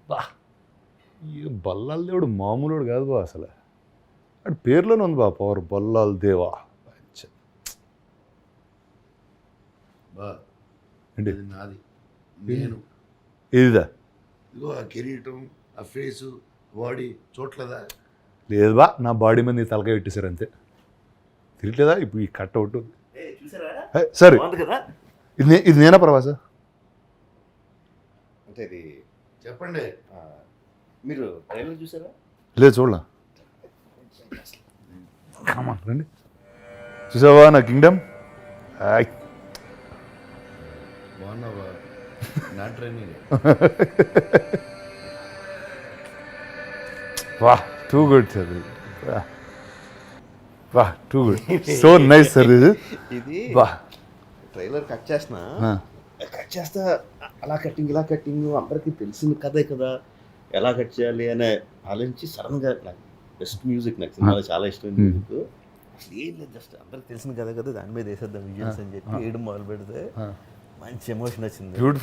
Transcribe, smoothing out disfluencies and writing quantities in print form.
బా ఈ బల్లాల దేవుడు మామూలుడు కాదు బా అసలు. అటు పేరులోనే ఉంది బా పవర్, బల్లాల దేవా. బా ఏంటి ఇది నాది, నేను ఇదిదా? ఇదిగో ఆ కిరీటం, ఆ ఫేసు, బాడీ చూడలేదా? లేదు బా, నా బాడీ మీద నీ తలకాయ పెట్టేశారు అంతే. తిరగలేదా ఇప్పుడు ఈ కట్అవుట్? సరే ఇది నేనా ప్రభాస్? అంటే ఇది చెప్పండి. మీరు ట్రైలర్ చూసారా? లేదు చూడలా. కామన్ రండి. చూసావా నా కింగ్డమ్? బాగున్నావా? నా ట్రైనింగ్. వా టూ గుడ్ సార్. వా too good, so nice sir. ఇది వా ట్రైలర్ కట్ చేస్తా అలా కట్టింగ్ ఇలా కట్టింగ్ అందరికీ తెలిసిన కథే కదా, ఎలా కట్ చేయాలి అని ఆలోచించి సడన్గా నాకు బెస్ట్ మ్యూజిక్, నాకు సినిమాలో చాలా ఇష్టమైన మ్యూజిక్. అసలు ఏం లేదు, జస్ట్ అందరికి తెలిసిన కథే కదా, దాని మీద వేసేద్దాం విజువల్స్ అని చెప్పి వేయడం మొదలు పెడితే మంచి ఎమోషన్ వచ్చింది. బ్యూటిఫుల్.